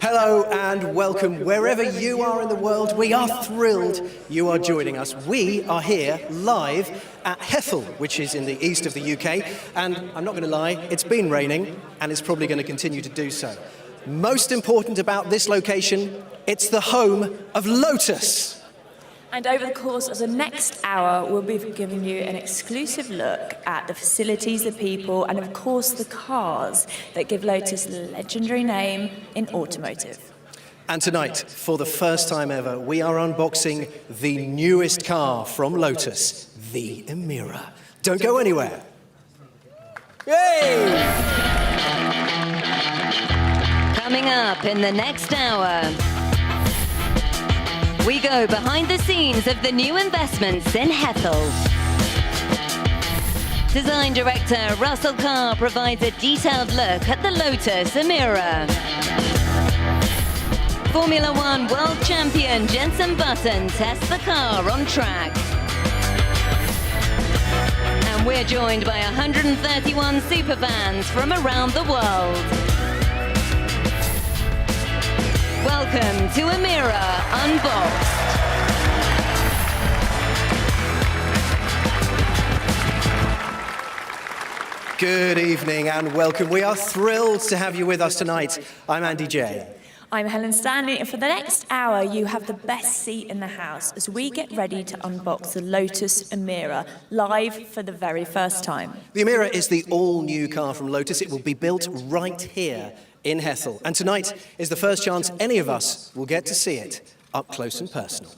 Hello and welcome wherever you are in the world. We are thrilled you are joining us. We are here live at Hethel, which is in the east of the UK. And I'm not going to lie, it's been raining and it's probably going to continue to do so. Most important about this location, it's the home of Lotus. And over the course of the next hour, we'll be giving you an exclusive look at the facilities, the people, and of course the cars that give Lotus the legendary name in automotive. And tonight, for the first time ever, we are unboxing the newest car from Lotus, the Emira. Don't go anywhere. Yay! Coming up in the next hour, we go behind the scenes of the new investments in Hethel. Design director Russell Carr provides a detailed look at the Lotus Emira. Formula One world champion Jensen Button tests the car on track. And we're joined by 131 superfans from around the world. Welcome to Emira Unboxed. Good evening and welcome. We are thrilled to have you with us tonight. I'm Andy J. I'm Helen Stanley, and for the next hour, you have the best seat in the house as we get ready to unbox the Lotus Emira, live for the very first time. The Emira is the all-new car from Lotus. It will be built right here in Hethel. And tonight is the first chance any of us will get to see it up close and personal.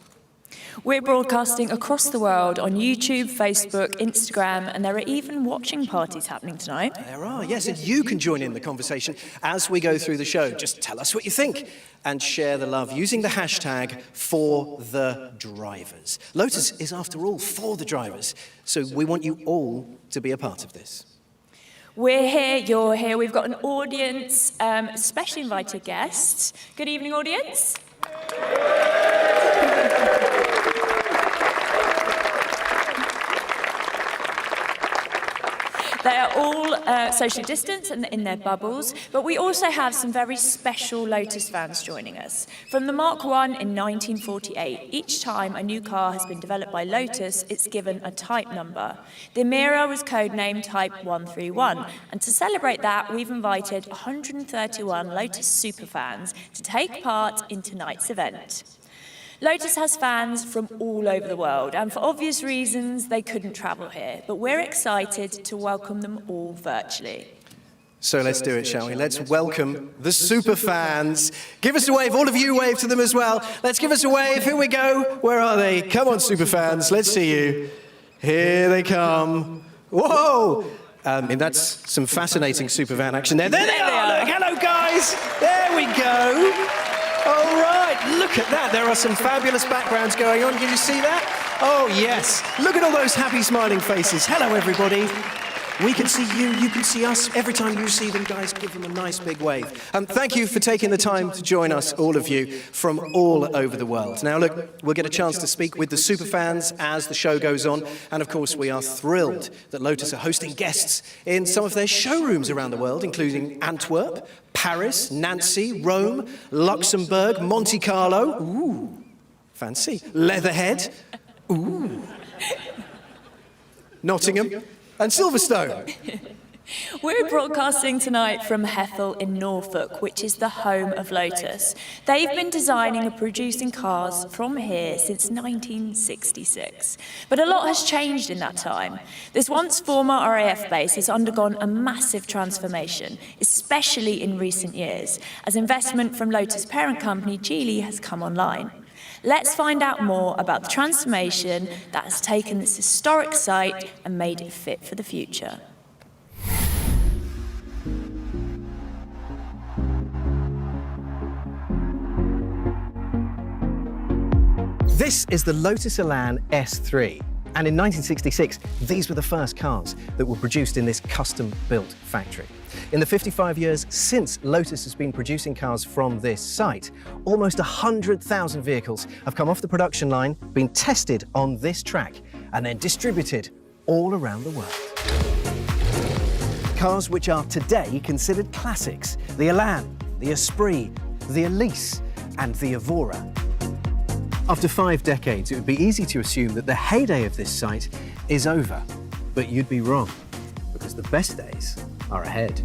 We're broadcasting across the world on YouTube, Facebook, Instagram, and there are even watching parties happening tonight. There are, yes, and you can join in the conversation as we go through the show. Just tell us what you think and share the love using the hashtag #ForTheDrivers. Lotus is, after all, for the drivers, so we want you all to be a part of this. We're here, you're here, we've got an audience, specially invited guests. Good evening, audience. They are all socially distanced and in their bubbles, but we also have some very special Lotus fans joining us. From the Mark I in 1948, each time a new car has been developed by Lotus, it's given a type number. The Emira was codenamed Type 131, and to celebrate that, we've invited 131 Lotus superfans to take part in tonight's event. Lotus has fans from all over the world, and for obvious reasons, they couldn't travel here. But we're excited to welcome them all virtually. So let's do it, shall we? Let's welcome the superfans. Give us a wave. All of you wave to them as well. Let's give us a wave. Here we go. Where are they? Come on, superfans. Let's see you. Here they come. Whoa! That's some fascinating superfan action there. There they are. Look. Hello, guys. There we go. All right, look at that. There are some fabulous backgrounds going on. Can you see that? Oh, yes. Look at all those happy, smiling faces. Hello, everybody. We can see you, you can see us. Every time you see them, guys, give them a nice big wave. Thank you for taking the time to join us, all of you, from all over the world. Now, look, we'll get a chance to speak with the superfans as the show goes on. And, of course, we are thrilled that Lotus are hosting guests in some of their showrooms around the world, including Antwerp, Paris, Nancy, Rome, Luxembourg, Monte Carlo. Ooh, fancy. Leatherhead. Ooh. Nottingham. And Silverstone. We're broadcasting tonight from Hethel in Norfolk, which is the home of Lotus. They've been designing and producing cars from here since 1966. But a lot has changed in that time. This once former RAF base has undergone a massive transformation, especially in recent years, as investment from Lotus parent company Geely has come online. Let's find out more about the transformation that has taken this historic site and made it fit for the future. This is the Lotus Elan S3. And in 1966, these were the first cars that were produced in this custom-built factory. In the 55 years since Lotus has been producing cars from this site, almost 100,000 vehicles have come off the production line, been tested on this track, and then distributed all around the world. Cars which are today considered classics: the Elan, the Esprit, the Elise and the Evora. After 5 decades, it would be easy to assume that the heyday of this site is over. But you'd be wrong, because the best days are ahead.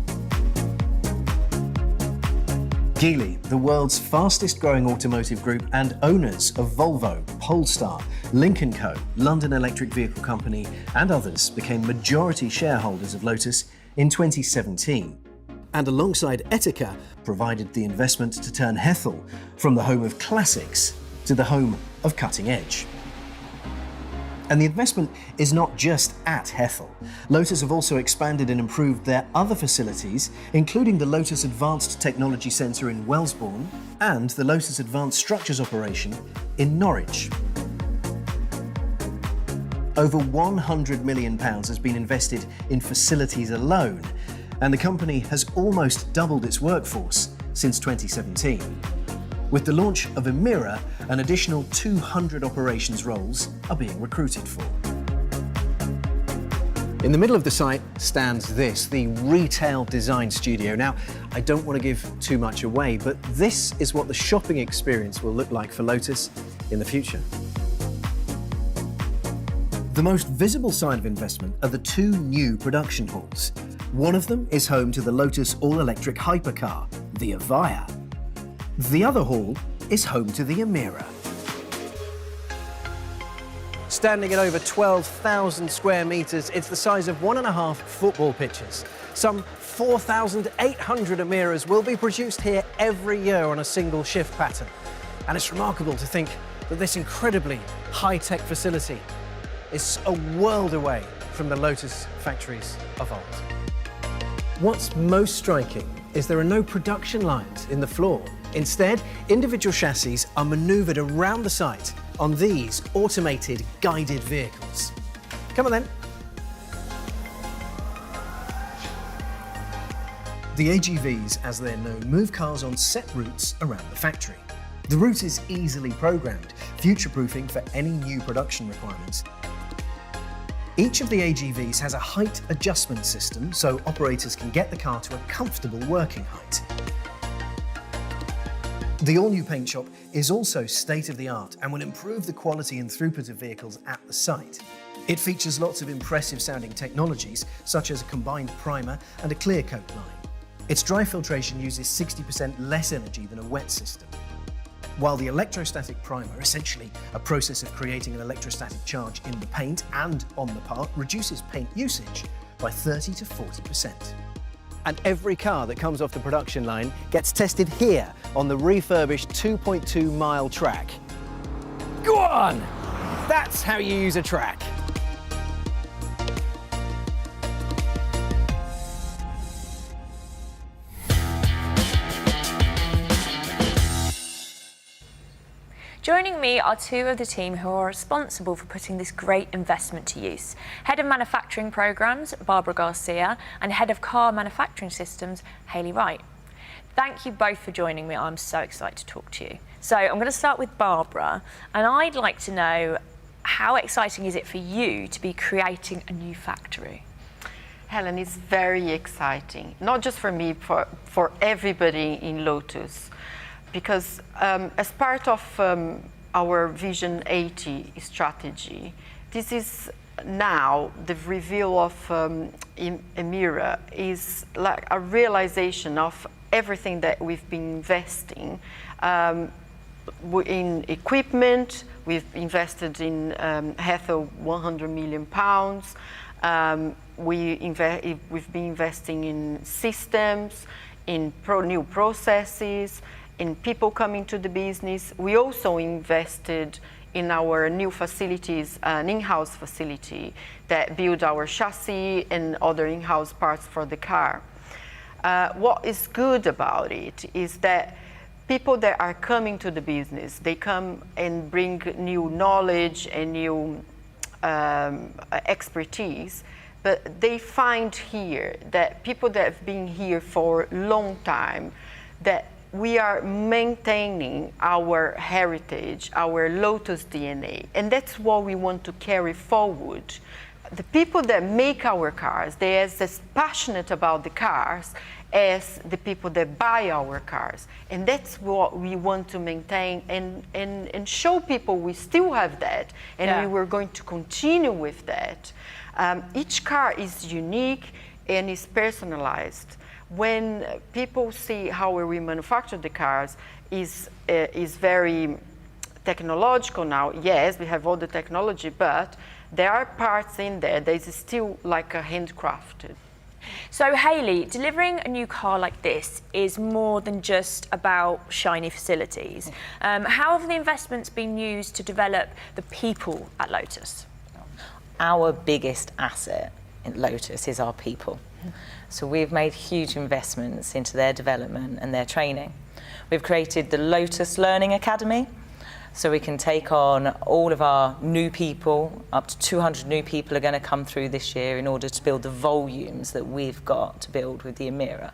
Geely, the world's fastest growing automotive group and owners of Volvo, Polestar, Lynk & Co, London Electric Vehicle Company and others became majority shareholders of Lotus in 2017. And alongside Etika, provided the investment to turn Hethel from the home of classics to the home of cutting edge. And the investment is not just at Hethel. Lotus have also expanded and improved their other facilities, including the Lotus Advanced Technology Centre in Wellesbourne and the Lotus Advanced Structures operation in Norwich. Over £100 million has been invested in facilities alone, and the company has almost doubled its workforce since 2017. With the launch of Emira, an additional 200 operations roles are being recruited for. In the middle of the site stands this, the retail design studio. Now, I don't want to give too much away, but this is what the shopping experience will look like for Lotus in the future. The most visible sign of investment are the 2 new production halls. One of them is home to the Lotus all-electric hypercar, the Evira. The other hall is home to the Emira. Standing at over 12,000 square metres, it's the size of 1.5 football pitches. Some 4,800 Emiras will be produced here every year on a single shift pattern. And it's remarkable to think that this incredibly high-tech facility is a world away from the Lotus factories of old. What's most striking is there are no production lines in the floor. Instead, individual chassis are manoeuvred around the site on these automated guided vehicles. Come on then. The AGVs, as they're known, move cars on set routes around the factory. The route is easily programmed, future-proofing for any new production requirements. Each of the AGVs has a height adjustment system, so operators can get the car to a comfortable working height. The all-new paint shop is also state-of-the-art and will improve the quality and throughput of vehicles at the site. It features lots of impressive-sounding technologies, such as a combined primer and a clear coat line. Its dry filtration uses 60% less energy than a wet system, while the electrostatic primer, essentially a process of creating an electrostatic charge in the paint and on the part, reduces paint usage by 30 to 40%. And every car that comes off the production line gets tested here on the refurbished 2.2-mile track. Go on! That's how you use a track. Joining me are 2 of the team who are responsible for putting this great investment to use. Head of Manufacturing Programmes, Barbara Garcia, and Head of Car Manufacturing Systems, Hayley Wright. Thank you both for joining me. I'm so excited to talk to you. So I'm going to start with Barbara, and I'd like to know, how exciting is it for you to be creating a new factory? Helen, it's very exciting, not just for me, for everybody in Lotus. Because as part of our Vision 80 strategy, this is now the reveal of Emira is like a realization of everything that we've been investing in equipment. We've invested in Hethel £100 million. We've been investing in systems, in new processes, in people coming to the business. We also invested in our new facilities, an in-house facility that build our chassis and other in-house parts for the car. What is good about it is that people that are coming to the business, they come and bring new knowledge and new expertise, but they find here that people that have been here for a long time, that we are maintaining our heritage, our Lotus DNA, and that's what we want to carry forward. The people that make our cars, they're as passionate about the cars as the people that buy our cars. And that's what we want to maintain and show people we still have that, and we were going to continue with that. Each car is unique and is personalized. When people see how we manufacture the cars, is very technological now. Yes, we have all the technology, but there are parts in there that is still like a handcrafted. So Hayley, delivering a new car like this is more than just about shiny facilities. How have the investments been used to develop the people at Lotus? Our biggest asset in Lotus is our people. So we've made huge investments into their development and their training. We've created the Lotus Learning Academy, so we can take on all of our new people. Up to 200 new people are going to come through this year in order to build the volumes that we've got to build with the Emira.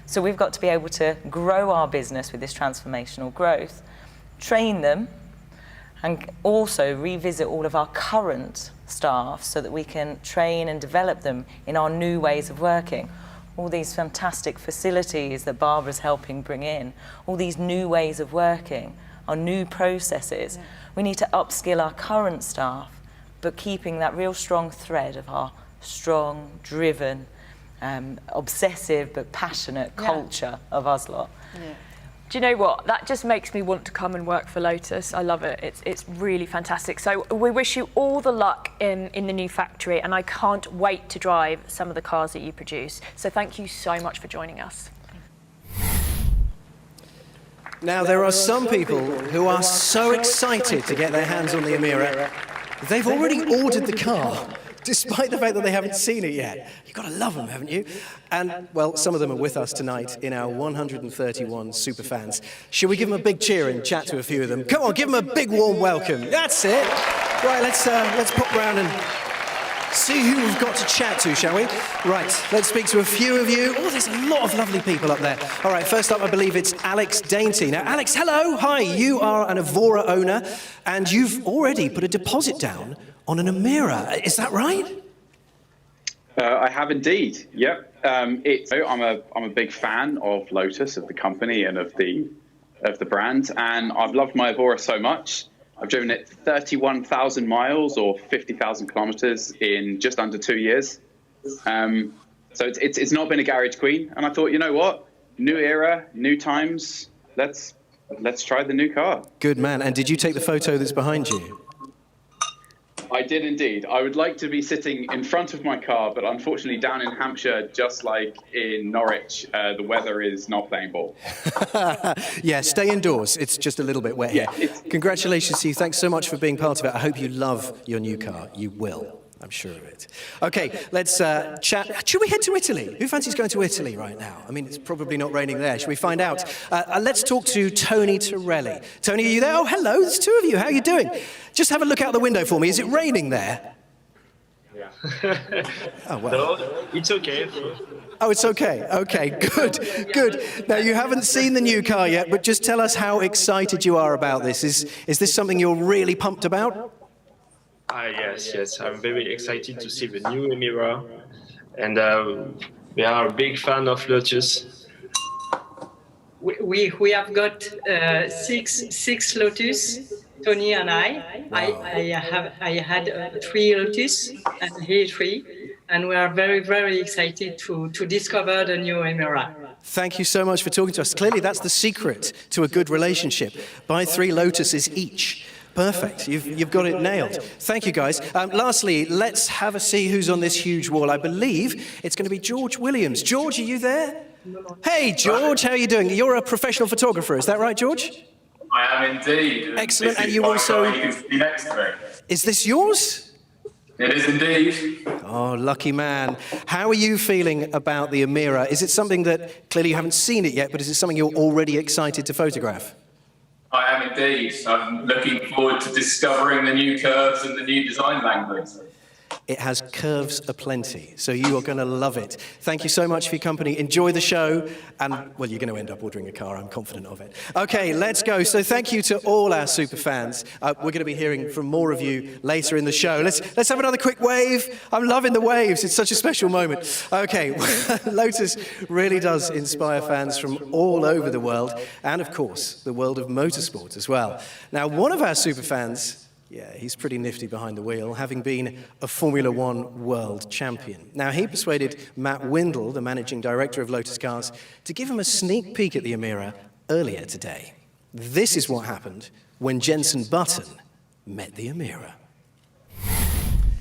So we've got to be able to grow our business with this transformational growth, train them, and also revisit all of our current staff so that we can train and develop them in our new ways of working. All these fantastic facilities that Barbara's helping bring in, all these new ways of working, our new processes. We need to upskill our current staff, but keeping that real strong thread of our strong, driven, obsessive but passionate culture of us lot. Do you know what? That just makes me want to come and work for Lotus. I love it. It's really fantastic. So we wish you all the luck in the new factory, and I can't wait to drive some of the cars that you produce. So thank you so much for joining us. Now, there are some people who are so excited to get their hands on the Emira, they've already ordered the car, despite the fact that they haven't seen it yet. You've got to love them, haven't you? And, well, some of them are with us tonight in our 131 superfans. Should we give them a big cheer and chat to a few of them? Come on, give them a big warm welcome. That's it. Right, let's pop round and see who we've got to chat to, shall we? Right, let's speak to a few of you. Oh, there's a lot of lovely people up there. All right, first up, I believe it's Alex Dainty. Now, Alex, hello. Hi, you are an Evora owner, and you've already put a deposit down on an Emira. Is that right? I have indeed. Yep. I'm a big fan of Lotus, of the company, and of the brand, and I've loved my Evora so much. I've driven it 31,000 miles or 50,000 kilometers in just under 2 years. So it's not been a garage queen, and I thought, you know what, new era, new times. Let's try the new car. Good man. And did you take the photo that's behind you? I did indeed. I would like to be sitting in front of my car, but unfortunately down in Hampshire, just like in Norwich, the weather is not playing ball. Yeah, stay indoors. It's just a little bit wet here. Congratulations to you. Thanks so much for being part of it. I hope you love your new car. You will. I'm sure of it. Okay, let's chat. Should we head to Italy? Who fancies going to Italy right now? I mean, it's probably not raining there. Should we find out? Let's talk to Tony Torelli. Tony, are you there? Oh, hello. There's two of you. How are you doing? Just have a look out the window for me. Is it raining there? Yeah. Oh, well. No, it's okay. Oh, it's okay. Okay, good, good. Now, you haven't seen the new car yet, but just tell us how excited you are about this. Is this something you're really pumped about? Yes. I'm very excited to see the new Emira, and we are a big fan of Lotus. We have got six Lotus, Tony and I. Wow. I had 3 Lotus and he 3, and we are very, very excited to discover the new Emira. Thank you so much for talking to us. Clearly, that's the secret to a good relationship. Buy 3 Lotuses each. Perfect. You've got it nailed. Thank you, guys. Lastly, let's have a see who's on this huge wall. I believe it's going to be George Williams. George, are you there? Hey, George, how are you doing? You're a professional photographer, is that right, George? I am indeed. Excellent. This And is you my also... car you can see next to me. Is this yours? It is indeed. Oh, lucky man. How are you feeling about the Emira? Is it something that, clearly you haven't seen it yet, but is it something you're already excited to photograph? I am indeed. I'm looking forward to discovering the new curves and the new design language. It has curves aplenty, so you are going to love it. Thank you so much for your company. Enjoy the show, and, well, you're going to end up ordering a car. I'm confident of it. Okay, let's go. So thank you to all our super fans. We're going to be hearing from more of you later in the show. Let's have another quick wave. I'm loving the waves. It's such a special moment. Okay, Lotus really does inspire fans from all over the world, and, of course, the world of motorsport as well. Now, one of our super fans... yeah, he's pretty nifty behind the wheel, having been a Formula One world champion. Now, he persuaded Matt Windle, the managing director of Lotus Cars, to give him a sneak peek at the Emira earlier today. This is what happened when Jensen Button met the Emira.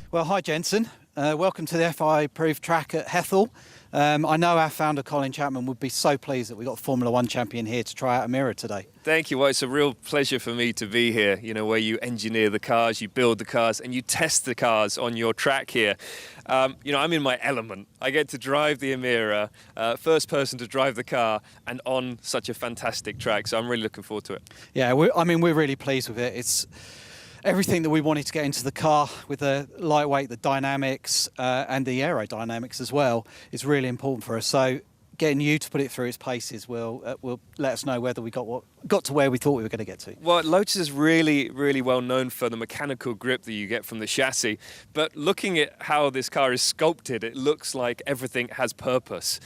Well, hi, Jensen. Welcome to the FI-approved track at Hethel. I know our founder, Colin Chapman, would be so pleased that we got a Formula One champion here to try out Emira today. Thank you. Well, it's a real pleasure for me to be here, you know, where you engineer the cars, you build the cars, and you test the cars on your track here. You know, I'm in my element. I get to drive the Emira, first person to drive the car, and on such a fantastic track. So I'm really looking forward to it. Yeah, we're really pleased with it. It's everything that we wanted to get into the car, with the lightweight, the dynamics, and the aerodynamics as well, is really important for us. So getting you to put it through its paces will let us know whether we got to where we thought we were going to get to. Well, Lotus is really, really well known for the mechanical grip that you get from the chassis. But looking at how this car is sculpted, it looks like everything has purpose.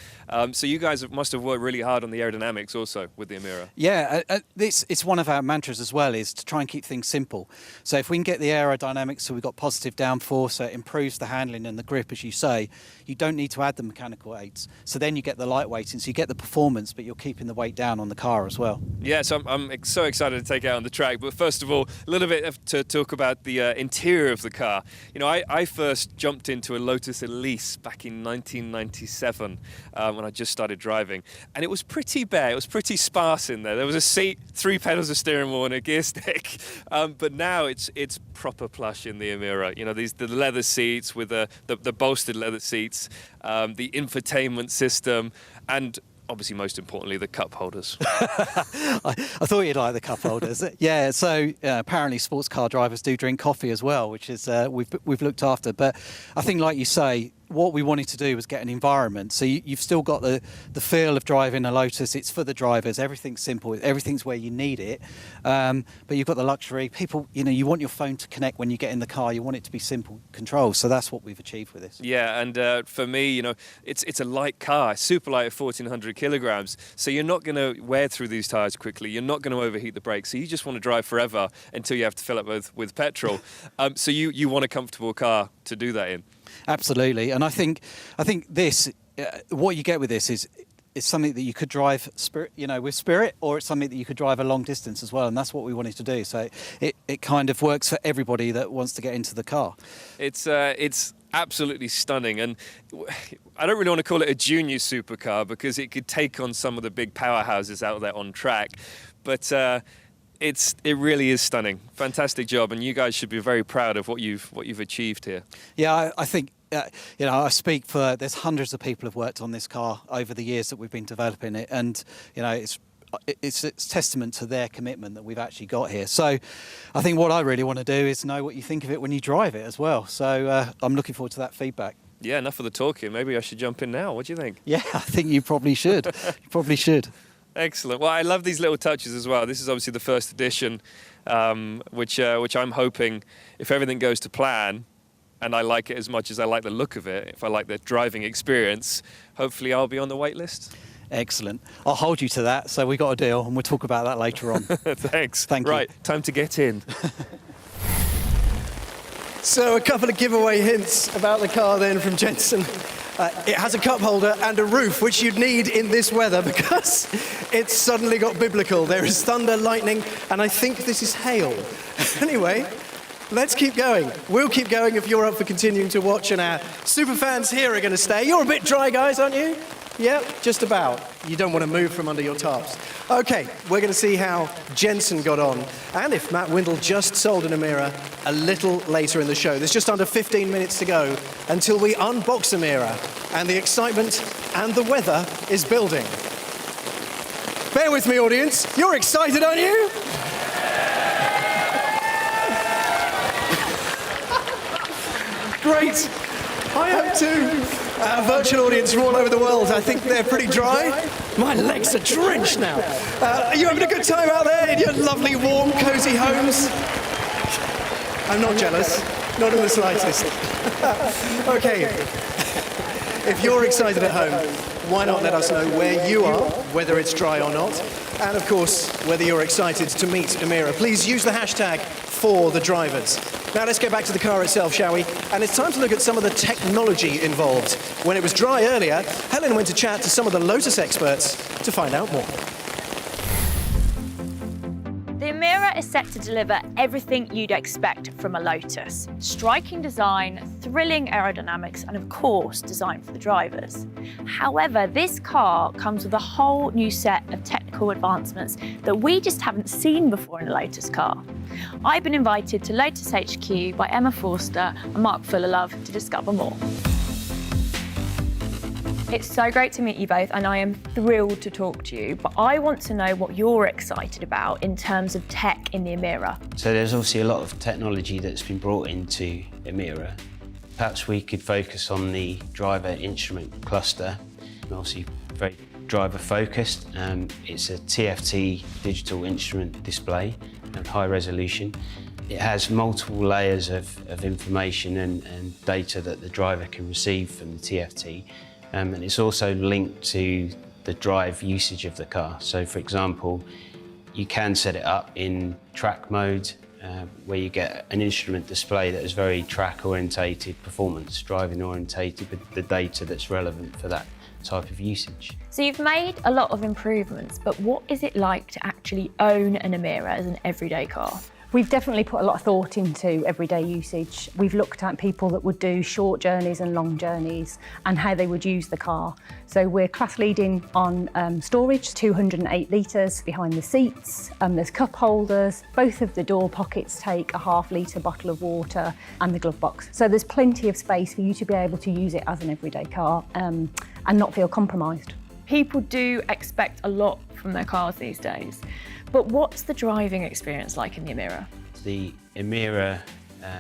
So you guys must have worked really hard on the aerodynamics also with the Emira. Yeah, it's one of our mantras as well, is to try and keep things simple. So if we can get the aerodynamics so we've got positive downforce, so it improves the handling and the grip, as you say, you don't need to add the mechanical aids. So then you get the lightweighting, so you get the performance, but you're keeping the weight down on the car as well. Yeah, so I'm so excited to take it out on the track. But first of all, a little bit to talk about the interior of the car. You know, I first jumped into a Lotus Elise back in 1997 when I just started driving. And it was pretty bare. It was pretty sparse in there. There was a seat, 3 pedals of steering wheel and a gear stick. But now it's proper plush in the Emira. You know, the leather seats with the bolstered leather seats, the infotainment system, and obviously, most importantly, the cup holders. I thought you'd like the cup holders. Yeah, so apparently sports car drivers do drink coffee as well, which is we've looked after. But I think, like you say, what we wanted to do was get an environment. So you've still got the feel of driving a Lotus. It's for the drivers. Everything's simple. Everything's where you need it. But you've got the luxury. People, you know, you want your phone to connect when you get in the car. You want it to be simple controls. So that's what we've achieved with this. Yeah, and for me, you know, it's a light car, super light at 1,400 kilograms. So you're not going to wear through these tires quickly. You're not going to overheat the brakes. So you just want to drive forever until you have to fill up with petrol. So you want a comfortable car to do that in. Absolutely, and I think this, what you get with this is something that you could drive with spirit, or it's something that you could drive a long distance as well, and that's what we wanted to do. So it kind of works for everybody that wants to get into the car. It's absolutely stunning, and I don't really want to call it a junior supercar because it could take on some of the big powerhouses out there on track, but it really is stunning. Fantastic job, and you guys should be very proud of what you've achieved here. Yeah, I think you know, I speak for, there's hundreds of people who've worked on this car over the years that we've been developing it, and you know, it's testament to their commitment that we've actually got here. So I think what I really want to do is know what you think of it when you drive it as well. So I'm looking forward to that feedback. Yeah, enough of the talking. Maybe I should jump in now. What do you think? Yeah, I think you probably should. You probably should. Excellent. Well, I love these little touches as well. This is obviously the first edition, which I'm hoping, if everything goes to plan, and I like it as much as I like the look of it, if I like the driving experience, hopefully I'll be on the wait list. Excellent. I'll hold you to that. So we got a deal, and we'll talk about that later on. Thanks. Thank you. Right, time to get in. So a couple of giveaway hints about the car then from Jensen. It has a cup holder and a roof, which you'd need in this weather because it's suddenly got biblical. There is thunder, lightning, and I think this is hail. Anyway, let's keep going. We'll keep going if you're up for continuing to watch, and our super fans here are going to stay. You're a bit dry, guys, aren't you? Yep, just about. You don't want to move from under your tarps. Okay, we're going to see how Jensen got on, and if Matt Windle just sold an Emira a little later in the show. There's just under 15 minutes to go until we unbox Emira, and the excitement and the weather is building. Bear with me, audience. You're excited, aren't you? great. I am too. Our virtual audience from all over the world, I think they're pretty dry. My legs are drenched now. Are you having a good time out there in your lovely, warm, cosy homes? I'm not jealous, not in the slightest. Okay, if you're excited at home, why not let us know where you are, whether it's dry or not, and of course, whether you're excited to meet Emira. Please use the hashtag #ForTheDrivers. Now let's get back to the car itself, shall we? And it's time to look at some of the technology involved. When it was dry earlier, Helen went to chat to some of the Lotus experts to find out more. The Emira is set to deliver everything you'd expect from a Lotus. Striking design, thrilling aerodynamics, and of course, designed for the drivers. However, this car comes with a whole new set of technical advancements that we just haven't seen before in a Lotus car. I've been invited to Lotus HQ by Emma Forster and Mark Fullerlove to discover more. It's so great to meet you both, and I am thrilled to talk to you, but I want to know what you're excited about in terms of tech in the Emira. So there's obviously a lot of technology that's been brought into Emira. Perhaps we could focus on the driver instrument cluster, obviously very driver focused. It's a TFT digital instrument display and high resolution. It has multiple layers of information and data that the driver can receive from the TFT. And it's also linked to the drive usage of the car. So for example, you can set it up in track mode, where you get an instrument display that is very track orientated, performance driving orientated, with the data that's relevant for that type of usage. So you've made a lot of improvements, but what is it like to actually own an Emira as an everyday car? We've definitely put a lot of thought into everyday usage. We've looked at people that would do short journeys and long journeys and how they would use the car. So we're class leading on storage, 208 litres behind the seats. There's cup holders. Both of the door pockets take a ½ litre bottle of water and the glove box. So there's plenty of space for you to be able to use it as an everyday car and not feel compromised. People do expect a lot from their cars these days. But what's the driving experience like in the Emira? The Emira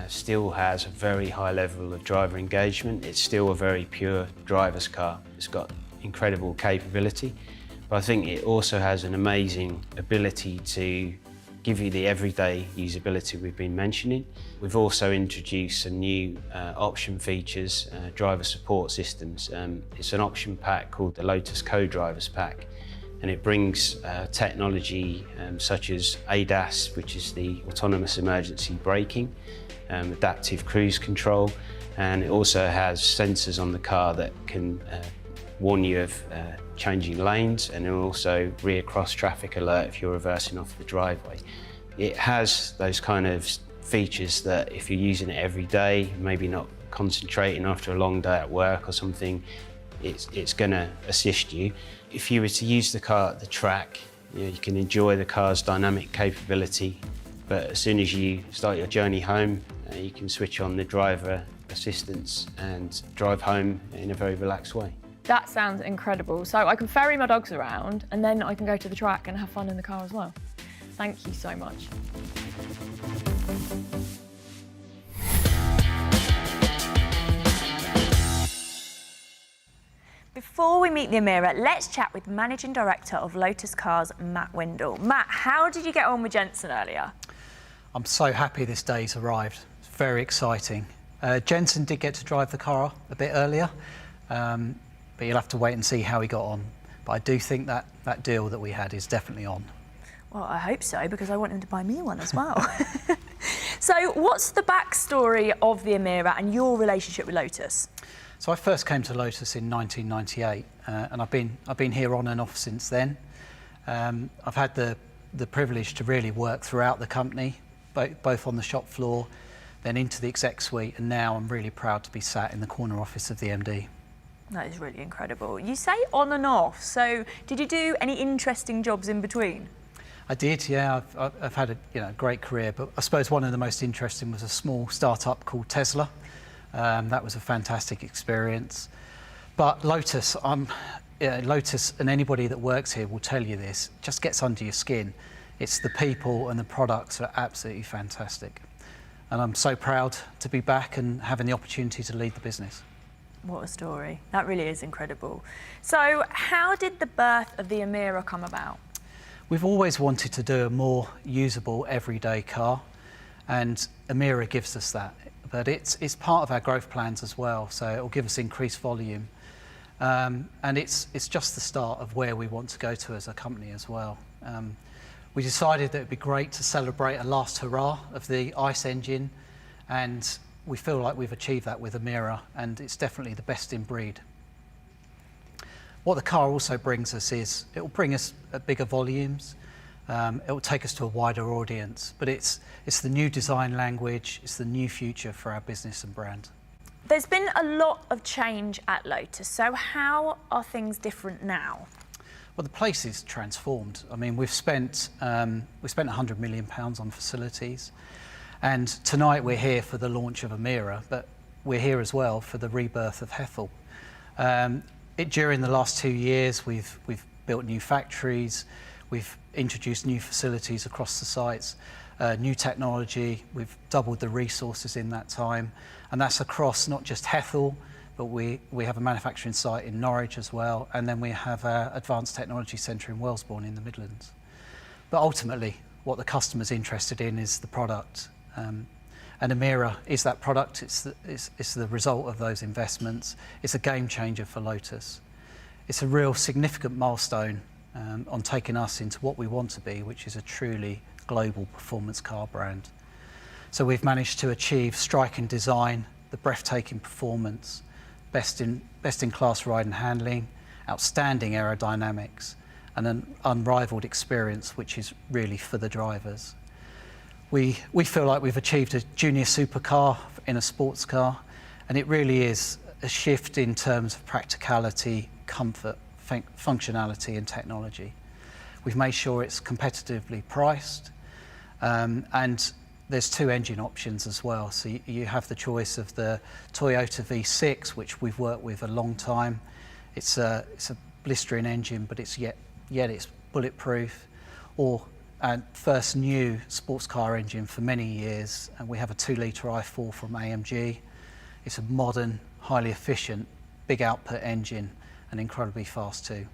still has a very high level of driver engagement. It's still a very pure driver's car. It's got incredible capability, but I think it also has an amazing ability to give you the everyday usability we've been mentioning. We've also introduced some new option features, driver support systems. It's an option pack called the Lotus Co-Drivers Pack, and it brings technology such as ADAS, which is the autonomous emergency braking, adaptive cruise control, and it also has sensors on the car that can warn you of changing lanes, and it will also rear cross traffic alert if you're reversing off the driveway. It has those kind of features that if you're using it every day, maybe not concentrating after a long day at work or something, it's going to assist you. If you were to use the car at the track, you can enjoy the car's dynamic capability, but as soon as you start your journey home, you can switch on the driver assistance and drive home in a very relaxed way. That sounds incredible. So I can ferry my dogs around and then I can go to the track and have fun in the car as well. Thank you so much. Before we meet the Emira, let's chat with Managing Director of Lotus Cars, Matt Windle. Matt, how did you get on with Jensen earlier? I'm so happy this day's arrived. It's very exciting. Jensen did get to drive the car a bit earlier, but you'll have to wait and see how he got on. But I do think that deal that we had is definitely on. Well, I hope so, because I want him to buy me one as well. So what's the backstory of the Emira and your relationship with Lotus? So I first came to Lotus in 1998, and I've been here on and off since then. I've had the privilege to really work throughout the company, both on the shop floor, then into the exec suite, and now I'm really proud to be sat in the corner office of the MD. That is really incredible. You say on and off, so did you do any interesting jobs in between? I did, yeah. I've had a great career, but I suppose one of the most interesting was a small startup called Tesla. That was a fantastic experience. But Lotus, Lotus, and anybody that works here will tell you this, just gets under your skin. It's the people and the products are absolutely fantastic. and I'm so proud to be back and having the opportunity to lead the business. What a story. That really is incredible. So how did the birth of the Emira come about? We've always wanted to do a more usable everyday car, and Emira gives us that. But it's part of our growth plans as well, so it will give us increased volume. And it's just the start of where we want to go to as a company as well. We decided that it'd be great to celebrate a last hurrah of the ICE engine, and we feel like we've achieved that with Emira, and it's definitely the best in breed. What the car also brings us is, it will bring us bigger volumes, it will take us to a wider audience, but it's the new design language, it's the new future for our business and brand. There's been a lot of change at Lotus, so how are things different now? Well, the place is transformed. I mean, we spent £100 million on facilities, and tonight we're here for the launch of Emira, but we're here as well for the rebirth of Hethel. During the last 2 years, we've built new factories, we've introduced new facilities across the sites, new technology, we've doubled the resources in that time, and that's across not just Hethel, but we have a manufacturing site in Norwich as well, and then we have our Advanced Technology Centre in Wellesbourne in the Midlands. But ultimately, what the customer's interested in is the product. And Emira is that product, it's the result of those investments. It's a game changer for Lotus. It's a real significant milestone on taking us into what we want to be, which is a truly global performance car brand. So we've managed to achieve striking design, the breathtaking performance, best in class ride and handling, outstanding aerodynamics, and an unrivaled experience which is really for the drivers. We feel like we've achieved a junior supercar in a sports car, and it really is a shift in terms of practicality, comfort, functionality and technology. We've made sure it's competitively priced, and there's 2 engine options as well. So you have the choice of the Toyota V6, which we've worked with a long time. It's a blistering engine, but yet it's bulletproof, or our first new sports car engine for many years, and we have a 2-litre i4 from AMG. It's a modern, highly efficient, big output engine, and incredibly fast too.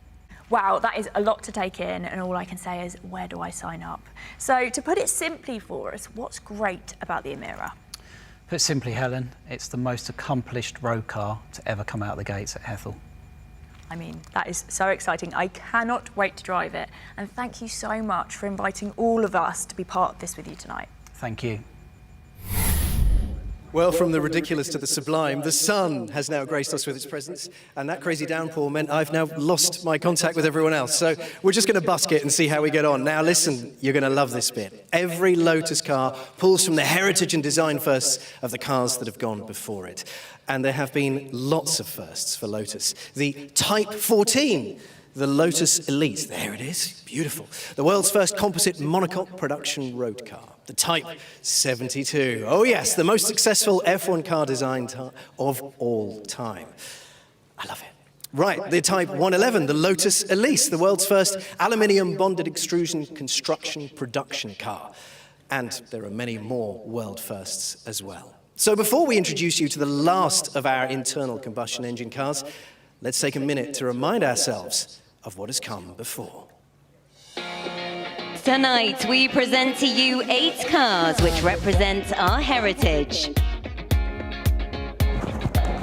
Wow, that is a lot to take in, and all I can say is, where do I sign up? So to put it simply for us, what's great about the Emira? Put simply, Helen, it's the most accomplished road car to ever come out of the gates at Hethel. I mean, that is so exciting. I cannot wait to drive it. And thank you so much for inviting all of us to be part of this with you tonight. Thank you. Well, from the ridiculous to the sublime, the sun has now graced us with its presence, and that crazy downpour meant I've now lost my contact with everyone else. So we're just going to busk it and see how we get on. Now listen, you're going to love this bit. Every Lotus car pulls from the heritage and design firsts of the cars that have gone before it. And there have been lots of firsts for Lotus. The Type 14, the Lotus Elite, there it is, beautiful. The world's first composite monocoque production road car. The Type 72. Oh yes, the most successful F1 car design of all time. I love it. Right, the Type 111, the Lotus Elise, the world's first aluminium bonded extrusion construction production car. And there are many more world firsts as well. So before we introduce you to the last of our internal combustion engine cars, let's take a minute to remind ourselves of what has come before. Tonight, we present to you 8 cars which represent our heritage.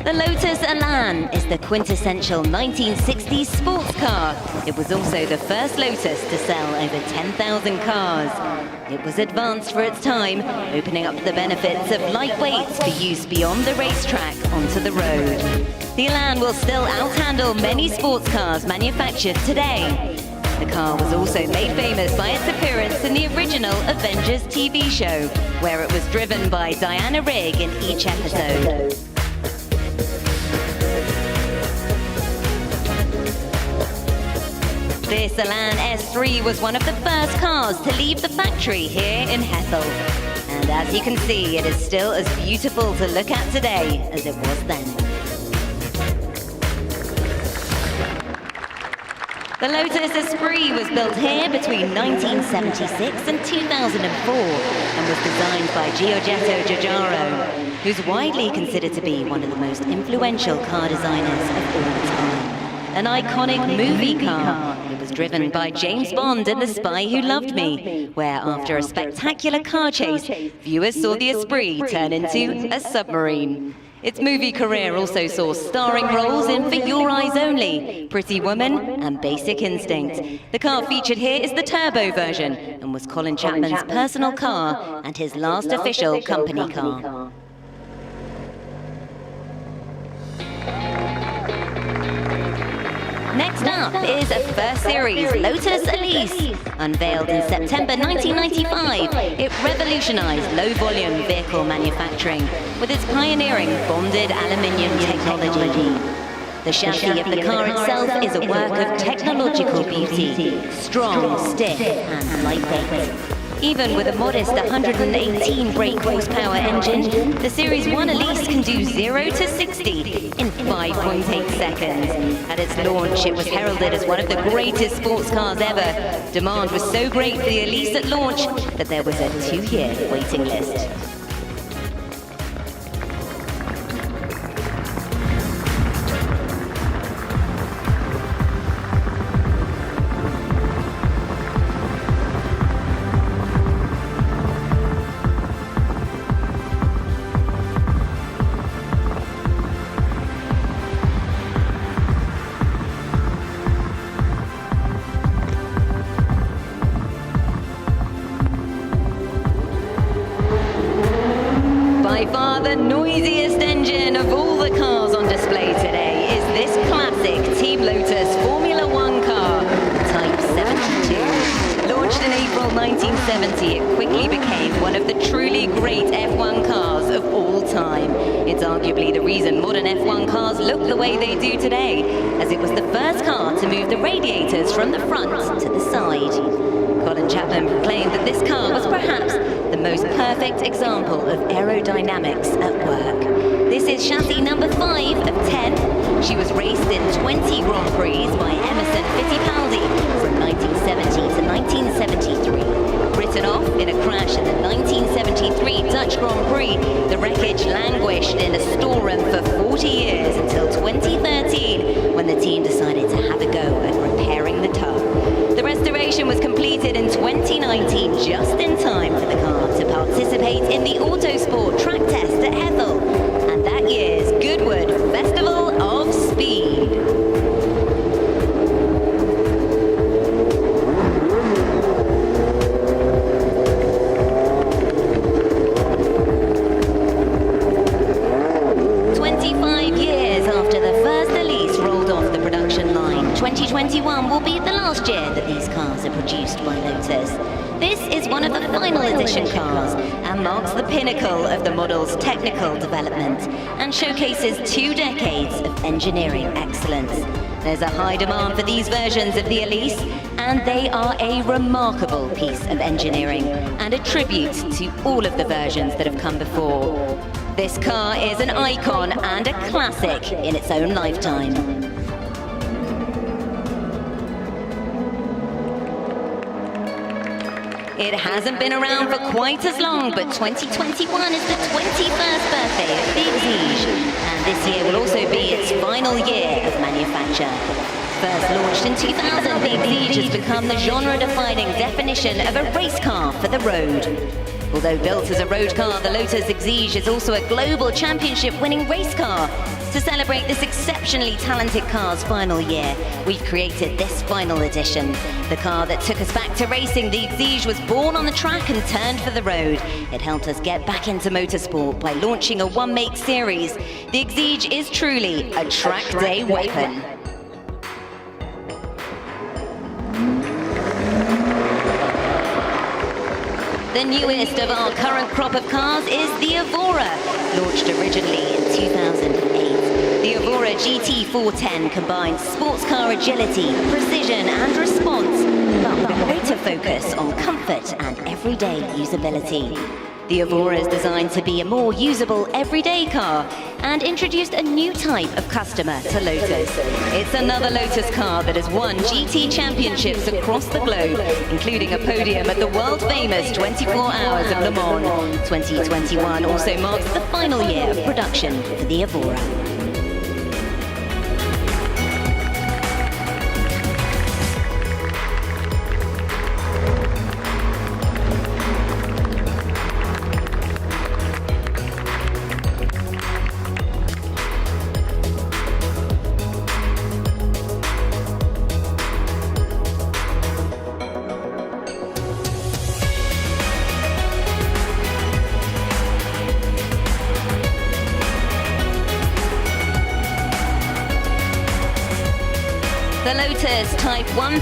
The Lotus Elan is the quintessential 1960s sports car. It was also the first Lotus to sell over 10,000 cars. It was advanced for its time, opening up the benefits of lightweight for use beyond the racetrack onto the road. The Elan will still outhandle many sports cars manufactured today. The car was also made famous by its appearance in the original Avengers TV show, where it was driven by Diana Rigg in each episode. This Elan S3 was one of the first cars to leave the factory here in Hethel. And as you can see, it is still as beautiful to look at today as it was then. The Lotus Esprit was built here between 1976 and 2004 and was designed by Giorgetto Giugiaro, who's widely considered to be one of the most influential car designers of all time. An iconic movie car. It was driven by James Bond in The Spy Who Loved Me, where after a spectacular car chase, viewers saw the Esprit turn into a submarine. Its movie career also saw starring roles in For Your Eyes Only, Pretty Woman, and Basic Instinct. The car featured here is the turbo version and was Colin Chapman's personal car and his last official company car. Next up is a first series Lotus Elise. Unveiled in September 1995, it revolutionized low-volume vehicle manufacturing with its pioneering bonded aluminium technology. The chassis of the car itself is a work of technological beauty, strong, stiff, and lightweight. Even with a modest 118 brake horsepower engine, the Series 1 Elise can do 0 to 60 in 5.8 seconds. At its launch, it was heralded as one of the greatest sports cars ever. Demand was so great for the Elise at launch that there was a 2-year waiting list. By far the noisiest engine of all the cars on display today is this classic Team Lotus Formula One car, Type 72. Launched in April 1970, it quickly became one of the truly great F1 cars of all time. It's arguably the reason modern F1 cars look the way they do today, as it was the first car to move the radiators from the front to the side. Colin Chapman proclaimed that this car was perhaps the most perfect example of aerodynamics at work. This is chassis number 5 of 10. She was raced in 20 Grand Prix by Emerson Fittipaldi from 1970 to 1973. Written off in a crash in the 1973 Dutch Grand Prix, the wreckage languished in a storeroom for 40 years until 2013, when the team decided to have a go at repairing the tub. The restoration was completed in 2019, just in time for the car to participate in the Autosport track test at Hethel and that year's Goodwood Festival of Speed. Years after the first Elise rolled off the production line, 2021 will be the last year that these cars are produced by Lotus. This is one of the final edition cars and marks the pinnacle of the model's technical development and showcases 2 decades of engineering excellence. There's a high demand for these versions of the Elise, and they are a remarkable piece of engineering and a tribute to all of the versions that have come before. This car is an icon and a classic in its own lifetime. It hasn't been around for quite as long, but 2021 is the 21st birthday of the Exige, and this year will also be its final year of manufacture. First launched in 2000, the Exige has become the genre-defining definition of a race car for the road. Although built as a road car, the Lotus Exige is also a global championship-winning race car. To celebrate this exceptionally talented car's final year, we've created this final edition. The car that took us back to racing, the Exige was born on the track and turned for the road. It helped us get back into motorsport by launching a one-make series. The Exige is truly a track day weapon. The newest of our current crop of cars is the Evora, launched originally in 2008. The Evora GT410 combines sports car agility, precision and response, but with a greater focus on comfort and everyday usability. The Evora is designed to be a more usable everyday car, and introduced a new type of customer to Lotus. It's another Lotus car that has won GT championships across the globe, including a podium at the world-famous 24 Hours of Le Mans. 2021 also marks the final year of production for the Evora. The Lotus Type 130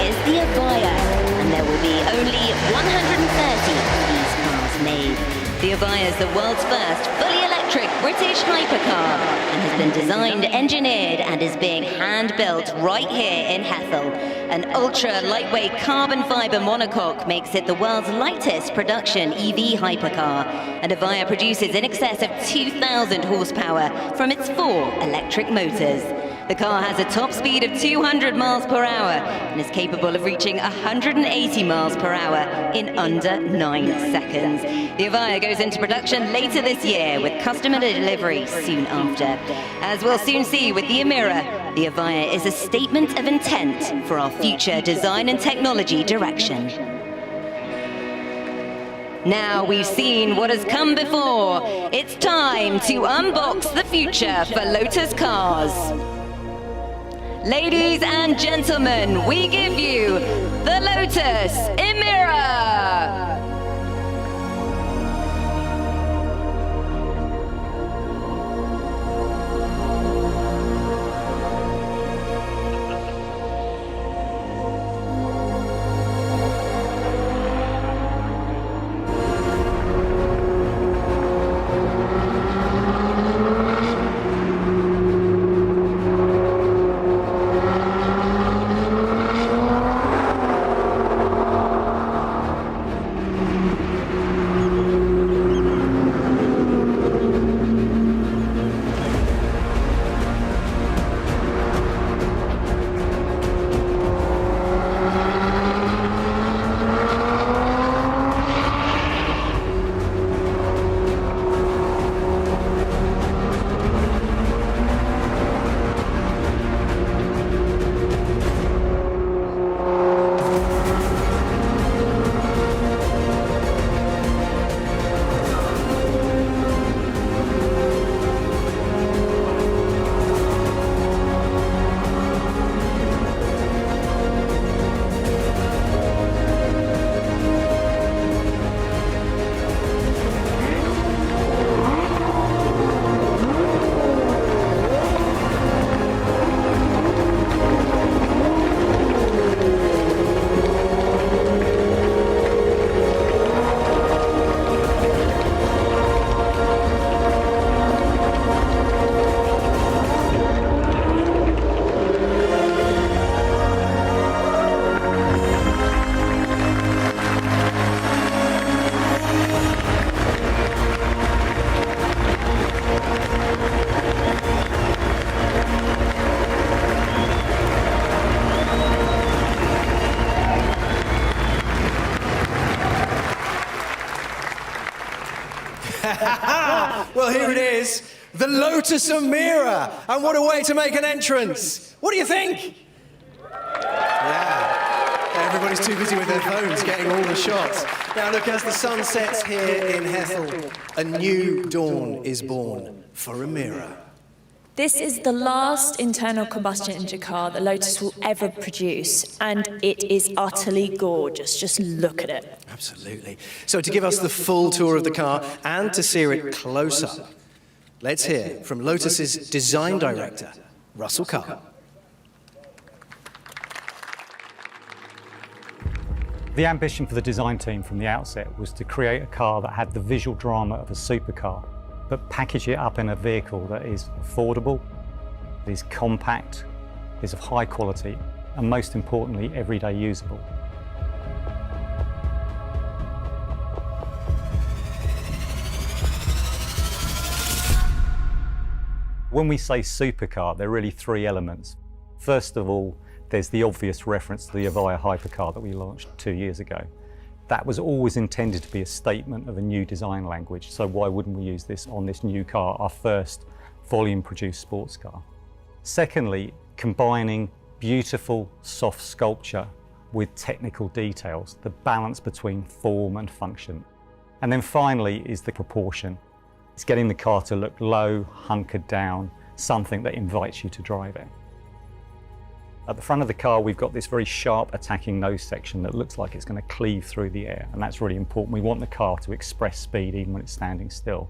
is the Evora, and there will be only 130 of these cars made. The Evora is the world's first fully electric British hypercar and has been designed, engineered, and is being hand-built right here in Hethel. An ultra-lightweight carbon fiber monocoque makes it the world's lightest production EV hypercar, and Evora produces in excess of 2,000 horsepower from its 4 electric motors. The car has a top speed of 200 miles per hour and is capable of reaching 180 miles per hour in under 9 seconds. The Evora goes into production later this year with customer delivery soon after. As we'll soon see with the Emira, the Evora is a statement of intent for our future design and technology direction. Now we've seen what has come before, it's time to unbox the future for Lotus cars. Ladies and gentlemen, we give you the Lotus Emira! Well, here it is, the Lotus Emira. And what a way to make an entrance. What do you think? Yeah, everybody's too busy with their phones getting all the shots. Now look, as the sun sets here in Hethel, a new dawn is born for Emira. This is the last internal combustion engine car that Lotus will ever produce, and it is utterly gorgeous. Just look at it. Absolutely. So to give us the full tour of the car and to see it close up, let's hear from Lotus's design director, Russell Carr. The ambition for the design team from the outset was to create a car that had the visual drama of a supercar, but package it up in a vehicle that is affordable, that is compact, is of high quality, and most importantly, everyday usable. When we say supercar, there are really three elements. First of all, there's the obvious reference to the Avaya hypercar that we launched 2 years ago. That was always intended to be a statement of a new design language, so why wouldn't we use this on this new car, our first volume-produced sports car? Secondly, combining beautiful, soft sculpture with technical details, the balance between form and function. And then finally is the proportion. It's getting the car to look low, hunkered down, something that invites you to drive it. At the front of the car, we've got this very sharp attacking nose section that looks like it's going to cleave through the air, and that's really important. We want the car to express speed even when it's standing still.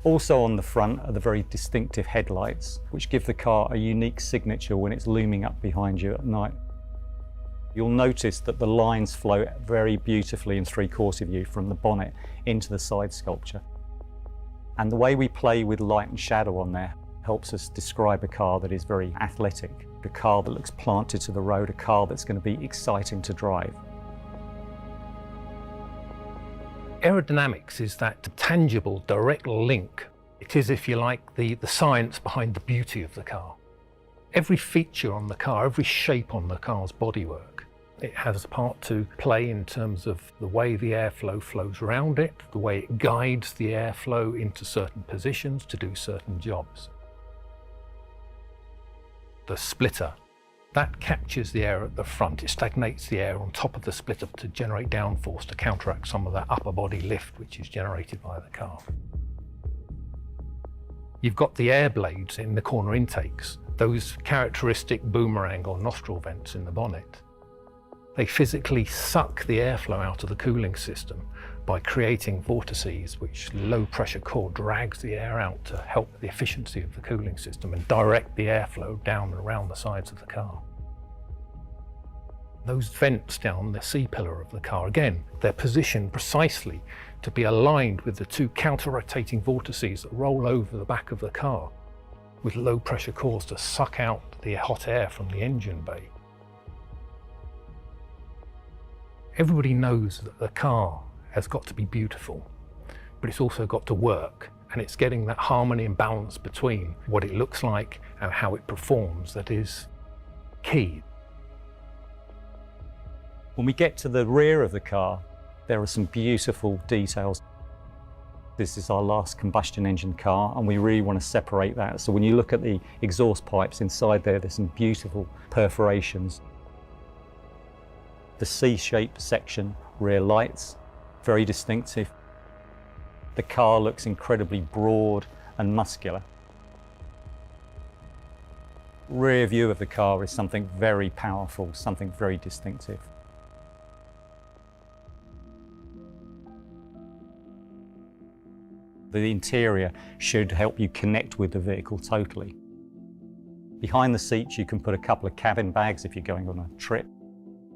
Also on the front are the very distinctive headlights, which give the car a unique signature when it's looming up behind you at night. You'll notice that the lines flow very beautifully in three-quarter view from the bonnet into the side sculpture. And the way we play with light and shadow on there helps us describe a car that is very athletic, a car that looks planted to the road, a car that's going to be exciting to drive. Aerodynamics is that tangible, direct link. It is, if you like, the science behind the beauty of the car. Every feature on the car, every shape on the car's bodywork, it has a part to play in terms of the way the airflow flows around it, the way it guides the airflow into certain positions to do certain jobs. The splitter, that captures the air at the front. It stagnates the air on top of the splitter to generate downforce to counteract some of that upper body lift which is generated by the car. You've got the air blades in the corner intakes, those characteristic boomerang or nostril vents in the bonnet. They physically suck the airflow out of the cooling system by creating vortices which low pressure core drags the air out to help the efficiency of the cooling system and direct the airflow down and around the sides of the car. Those vents down the C-pillar of the car, again, they're positioned precisely to be aligned with the two counter-rotating vortices that roll over the back of the car with low pressure cores to suck out the hot air from the engine bay. Everybody knows that the car has got to be beautiful, but it's also got to work, and it's getting that harmony and balance between what it looks like and how it performs that is key. When we get to the rear of the car, there are some beautiful details. This is our last combustion engine car, and we really want to separate that. So when you look at the exhaust pipes inside there, there's some beautiful perforations. The C-shaped section, rear lights, very distinctive. The car looks incredibly broad and muscular. Rear view of the car is something very powerful, something very distinctive. The interior should help you connect with the vehicle totally. Behind the seats, you can put a couple of cabin bags if you're going on a trip.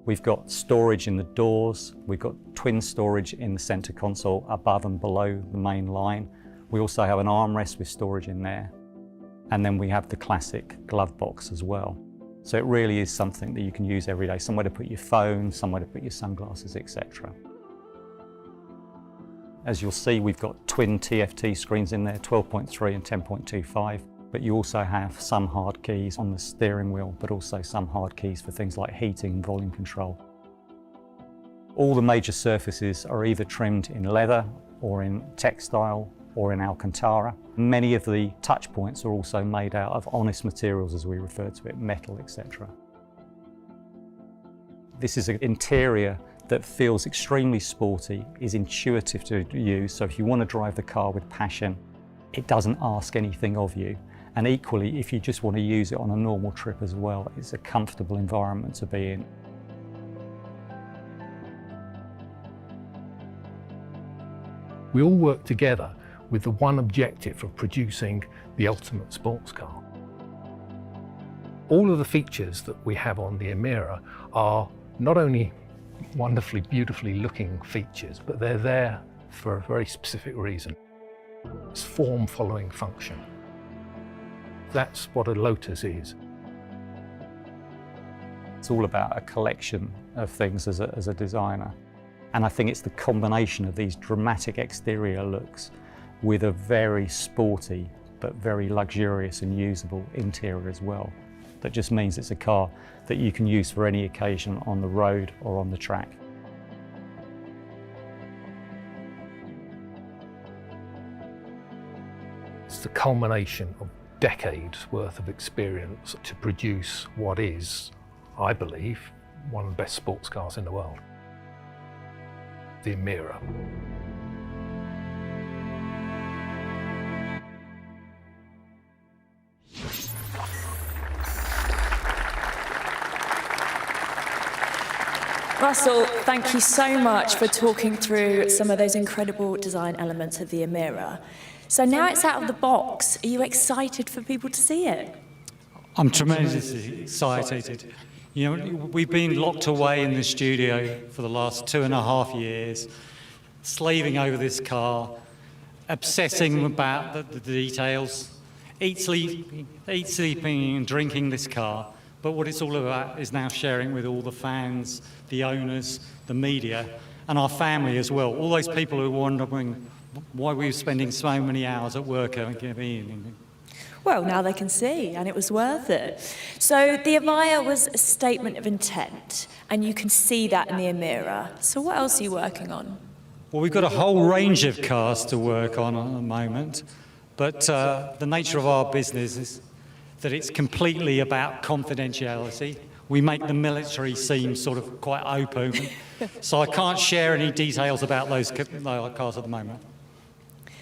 We've got storage in the doors. We've got twin storage in the center console above and below the main line. We also have an armrest with storage in there. And then we have the classic glove box as well. So it really is something that you can use every day. Somewhere to put your phone, somewhere to put your sunglasses, etc. As you'll see, we've got twin TFT screens in there, 12.3 and 10.25. But you also have some hard keys on the steering wheel, but also some hard keys for things like heating and volume control. All the major surfaces are either trimmed in leather or in textile or in Alcantara. Many of the touch points are also made out of honest materials, as we refer to it, metal, etc. This is an interior that feels extremely sporty, is intuitive to use, so if you want to drive the car with passion, it doesn't ask anything of you. And equally, if you just want to use it on a normal trip as well, it's a comfortable environment to be in. We all work together with the one objective of producing the ultimate sports car. All of the features that we have on the Emira are not only wonderfully, beautifully looking features, but they're there for a very specific reason. It's form following function. That's what a Lotus is. It's all about a collection of things as a designer. And I think it's the combination of these dramatic exterior looks with a very sporty but very luxurious and usable interior as well. That just means it's a car that you can use for any occasion on the road or on the track. It's the culmination of decades worth of experience to produce what is, I believe, one of the best sports cars in the world. The Emira. Russell, thank you so much for talking through some of those incredible design elements of the Emira. So now it's out of the box. Are you excited for people to see it? I'm tremendously excited. You know, we've been locked away in the studio for the last 2.5 years, slaving over this car, obsessing about the details, sleeping and drinking this car. But what it's all about is now sharing with all the fans, the owners, the media, and our family as well. All those people who are wondering why we were spending so many hours at work. Well, now they can see, and it was worth it. So the Emira was a statement of intent, and you can see that in the Emira. So what else are you working on? Well, we've got a whole range of cars to work on at the moment, but the nature of our business is that it's completely about confidentiality. We make the military seem sort of quite open, so I can't share any details about those cars at the moment.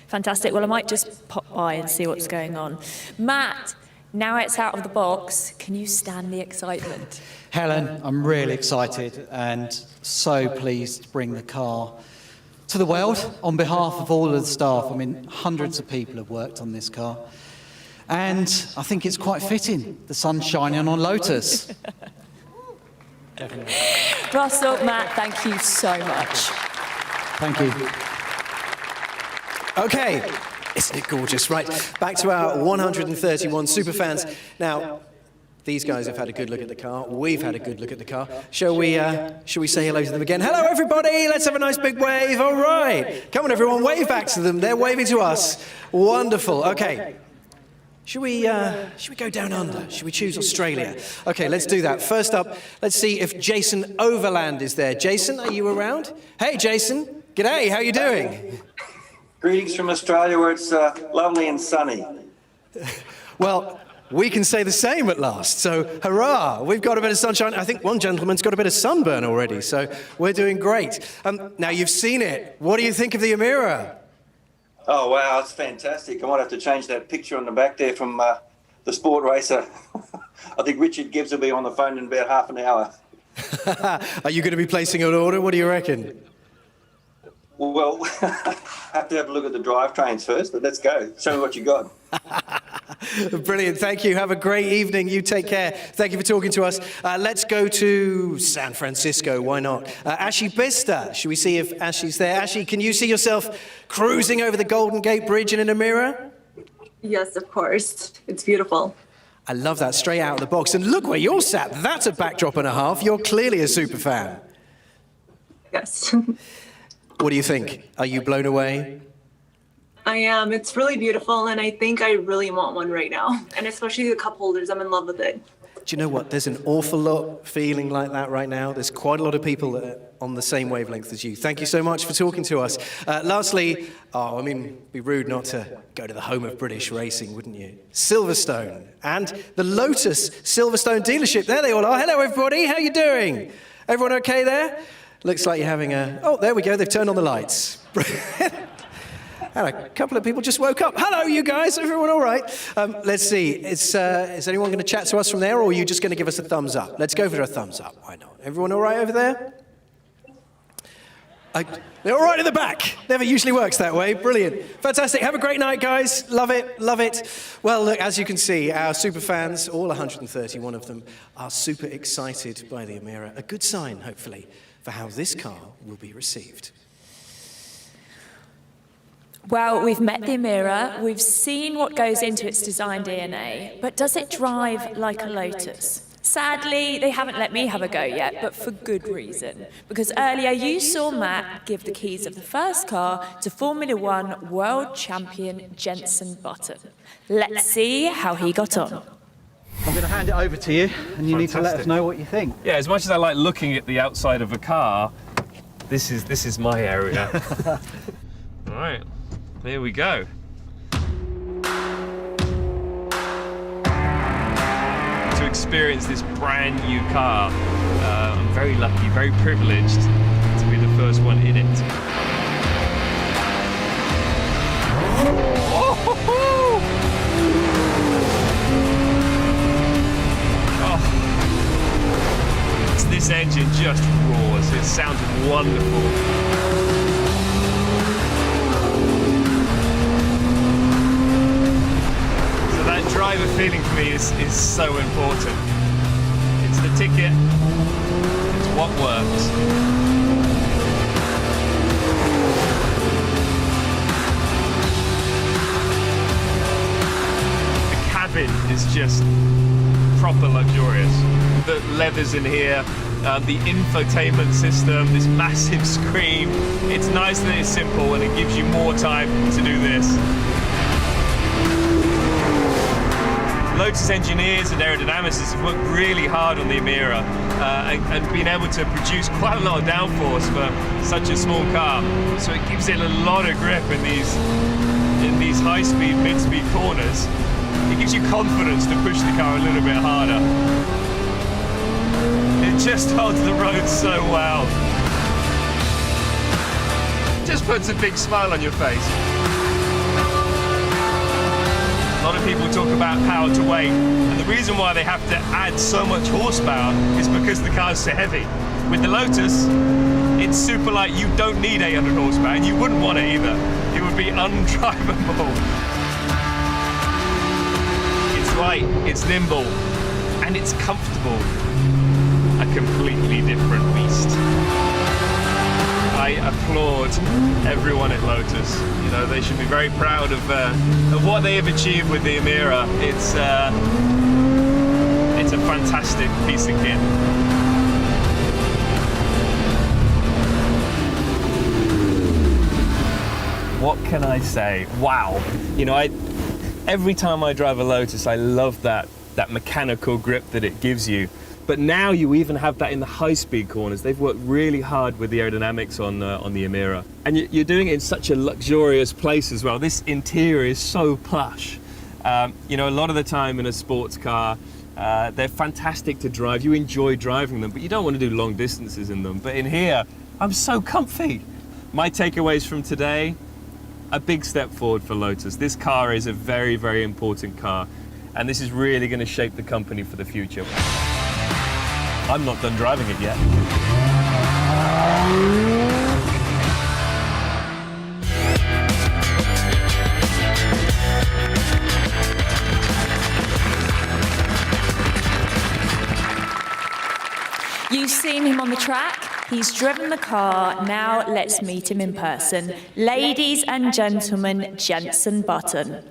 Fantastic. Well, I might just pop by and see what's going on. Matt, now it's out of the box. Can you stand the excitement? Helen, I'm really excited and so pleased to bring the car to the world on behalf of all of the staff. I mean, hundreds of people have worked on this car. And I think it's quite fitting, the sun's shining on Lotus. Definitely. Russell, Matt, thank you so much. Thank you. Okay, isn't it gorgeous? Right, back to our 131 superfans. Now, these guys have had a good look at the car. We've had a good look at the car. Shall we say hello to them again? Hello, everybody. Let's have a nice big wave. All right. Come on, everyone. Wave back to them. They're waving to us. Wonderful. Okay. Should we go down under? Should we choose Australia? Okay, let's do that. First up, let's see if Jason Overland is there. Jason, are you around? Hey, Jason. G'day. How you doing? Greetings from Australia, where it's lovely and sunny. Well, we can say the same at last. So, hurrah! We've got a bit of sunshine. I think one gentleman's got a bit of sunburn already, so we're doing great. Now, you've seen it. What do you think of the Emira? Oh, wow, it's fantastic. I might have to change that picture on the back there from the Sport Racer. I think Richard Gibbs will be on the phone in about half an hour. Are you going to be placing an order? What do you reckon? Well, have to have a look at the drivetrains first, but let's go. Show me what you got. Brilliant. Thank you. Have a great evening. You take care. Thank you for talking to us. Let's go to San Francisco. Why not? Ashi Bista. Should we see if Ashi's there? Ashi, can you see yourself cruising over the Golden Gate Bridge in an Emira? Yes, of course. It's beautiful. I love that. Straight out of the box. And look where you're sat. That's a backdrop and a half. You're clearly a super fan. Yes. What do you think? Are you blown away? I am. It's really beautiful, and I think I really want one right now. And especially the cup holders. I'm in love with it. Do you know what? There's an awful lot feeling like that right now. There's quite a lot of people that are on the same wavelength as you. Thank you so much for talking to us. Lastly, it'd be rude not to go to the home of British racing, wouldn't you? Silverstone and the Lotus Silverstone dealership. There they all are. Hello, everybody. How you doing? Everyone okay there? Looks like you're having a... Oh, there we go. They've turned on the lights. And a couple of people just woke up. Hello, you guys. Everyone all right? Let's see. Is anyone going to chat to us from there, or are you just going to give us a thumbs up? Let's go for a thumbs up. Why not? Everyone all right over there? They're all right in the back. Never usually works that way. Brilliant. Fantastic. Have a great night, guys. Love it. Love it. Well, look, as you can see, our super fans, all 131 of them, are super excited by the Emira. A good sign, hopefully, for how this car will be received. Well, we've met the Emira, we've seen what goes into its design DNA, but does it drive like a Lotus? Sadly, they haven't let me have a go yet, but for good reason. Because earlier you saw Matt give the keys of the first car to Formula One world champion Jensen Button. Let's see how he got on. I'm going to hand it over to you, and you need to let us know what you think. Yeah, as much as I like looking at the outside of a car, this is my area. All right, here we go. To experience this brand new car, I'm very lucky, very privileged to be the first one in it. This engine just roars. It sounds wonderful. So that driver feeling for me is so important. It's the ticket. It's what works. The cabin is just proper luxurious. The leathers in here, the infotainment system, this massive screen. It's nice that it's simple and it gives you more time to do this. Lotus engineers and aerodynamicists have worked really hard on the Emira and been able to produce quite a lot of downforce for such a small car. So it gives it a lot of grip in these high-speed, mid-speed corners. It gives you confidence to push the car a little bit harder. It just holds the road so well. Just puts a big smile on your face. A lot of people talk about power to weight, and the reason why they have to add so much horsepower is because the car's so heavy. With the Lotus, it's super light. You don't need 800 horsepower, and you wouldn't want it either. It would be undrivable. It's light, it's nimble, and it's comfortable. A completely different beast. I applaud everyone at Lotus. You know, they should be very proud of what they have achieved with the Emira. It's a fantastic piece of kit. What can I say? Wow. You know, every time I drive a Lotus, I love that mechanical grip that it gives you. But now you even have that in the high-speed corners. They've worked really hard with the aerodynamics on the Emira. And you're doing it in such a luxurious place as well. This interior is so plush. You know, a lot of the time in a sports car, they're fantastic to drive. You enjoy driving them, but you don't want to do long distances in them. But in here, I'm so comfy. My takeaways from today, a big step forward for Lotus. This car is a very, very important car. And this is really going to shape the company for the future. I'm not done driving it yet. You've seen him on the track, he's driven the car, now let's meet him in person. Ladies and gentlemen, Jensen Button.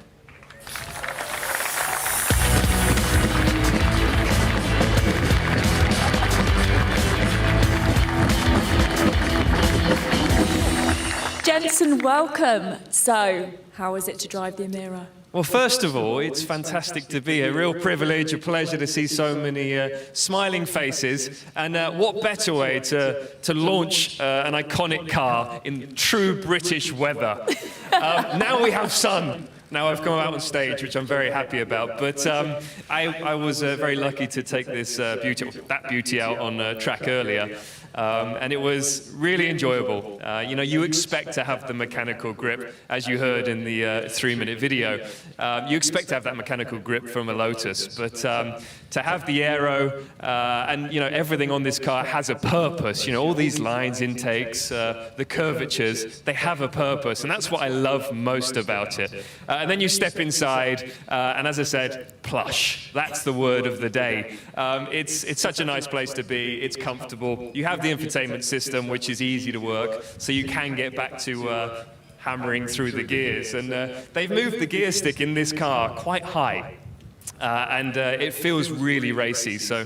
Jensen, welcome. So, how was it to drive the Emira? Well, first of all, it's fantastic to be here. Real privilege, a pleasure to see so many smiling faces. And what better way to launch an iconic car in true British weather. Now we have sun. Now I've come out on stage, which I'm very happy about. But I was very lucky to take that beauty out on track earlier. And it was really enjoyable. You know, you expect to have the mechanical grip, as you heard in the 3-minute video. You expect to have that mechanical grip from a Lotus, but to have the aero and, you know, everything on this car has a purpose. You know, all these lines, intakes, the curvatures, they have a purpose, and that's what I love most about it. And then you step inside, and as I said, plush. That's the word of the day. It's such a nice place to be. It's comfortable. You have the infotainment system, which is easy to work, so you can get back to hammering through the gears. And they've moved the gear stick in this car quite high. And it feels really racy. So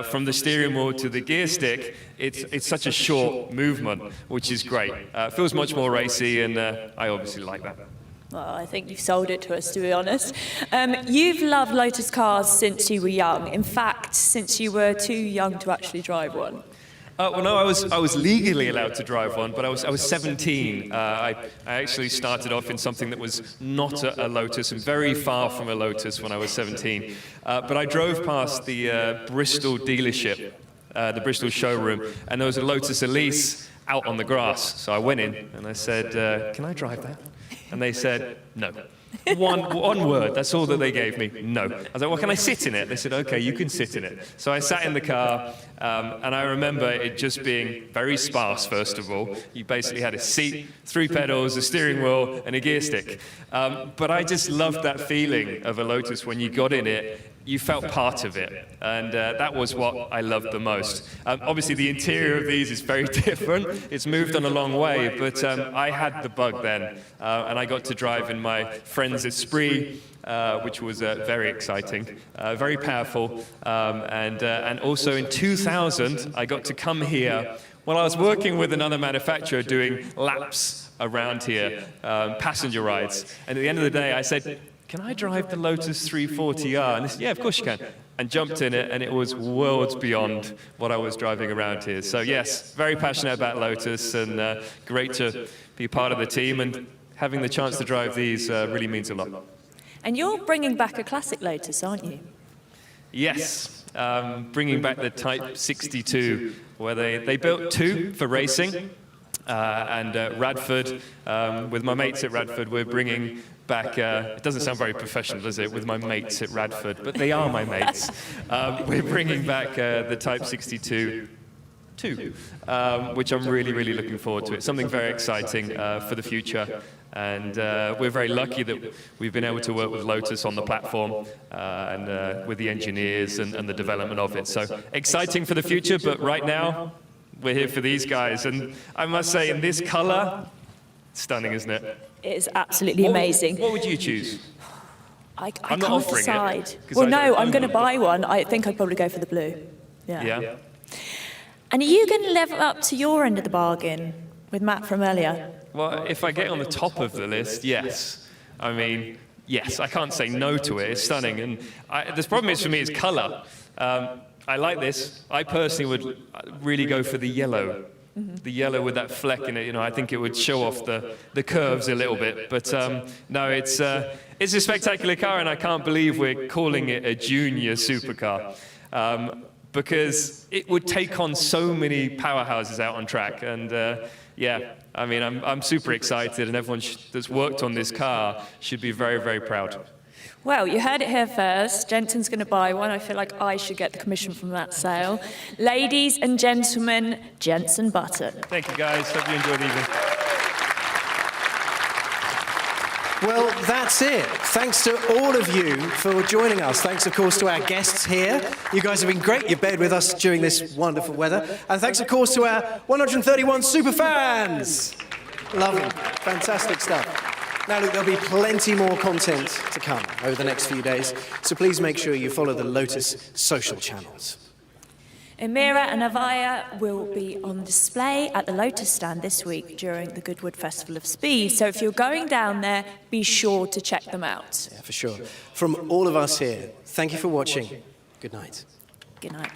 from the steering wheel to the gear stick, it's such a short movement, which is great. It feels much more racy, and I obviously like that. Well, I think you've sold it to us, to be honest. You've loved Lotus cars since you were young. In fact, since you were too young to actually drive one. Well, no, I was legally allowed to drive one, but I was 17. I actually started off in something that was not a Lotus and very far from a Lotus when I was 17. But I drove past the Bristol dealership, the Bristol showroom, and there was a Lotus Elise out on the grass. So I went in and I said, can I drive that? And they said, no. One word, that's all that they gave me, no. I was like, well, can I sit in it? They said, okay, you can sit in it. So I sat in the car, and I remember it just being very sparse, first of all. You basically had a seat, 3 pedals, a steering wheel, and a gear stick. But I just loved that feeling of a Lotus when you got in it. You felt part of it, and that was what I loved the most. Obviously, the interior of these is very different. It's moved on a long way, but I had the bug then, and I got to drive in my friend's Esprit, which was very exciting, very powerful, and also in 2000, I got to come here while I was working with another manufacturer doing laps around here, passenger rides, and at the end of the day, I said, can I drive the Lotus 340R? And they said, yeah, of course you can. And jumped in it, and it was worlds beyond what I was driving around here. So yes, very passionate about Lotus, and great to be part of the team, and having the chance to drive these really means a lot. And you're bringing back a classic Lotus, aren't you? Yes, bringing back the Type 62, where they built 2 for racing, and Radford, with my mates at Radford, we're bringing back, it doesn't sound very professional, does it, with my mates at Radford, but they are my mates. We're bringing back the Type 62 2, which I'm really, really looking forward to. It's something very exciting for the future, and we're very lucky that we've been able to work with Lotus on the platform and with the engineers and the development of it. So exciting for the future, but right now, we're here for these guys, and I must say, in this color, stunning, isn't it? It is absolutely amazing. What would you choose? I I'm not can't offering decide. it, 'cause Well, I no, don't I'm own going to them. buy one. I think I'd probably go for the blue. Yeah. And are you going to level up to your end of the bargain with Matt from earlier? Well, if I get on the top of the list, yes. I mean, yes, I can't say no to it. It's stunning. And the problem is for me is color. I like this. I personally would really go for the yellow. The yellow with that fleck in it, I think it would show off the curves a little bit. But no, it's a spectacular car, and I can't believe we're calling it a junior supercar. Because it would take on so many powerhouses out on track. And yeah, I mean, I'm super excited, and everyone that's worked on this car should be very, very proud. Well, you heard it here first. Jensen's going to buy one. I feel like I should get the commission from that sale. Ladies and gentlemen, Jensen Button. Thank you, guys. Hope you enjoyed the evening. Well, that's it. Thanks to all of you for joining us. Thanks, of course, to our guests here. You guys have been great. You've been with us during this wonderful weather. And thanks, of course, to our 131 superfans. Lovely. Fantastic stuff. Now, look, there'll be plenty more content to come over the next few days, so please make sure you follow the Lotus social channels. Emira and Avaya will be on display at the Lotus stand this week during the Goodwood Festival of Speed. So if you're going down there, be sure to check them out. Yeah, for sure. From all of us here, thank you for watching. Good night. Good night.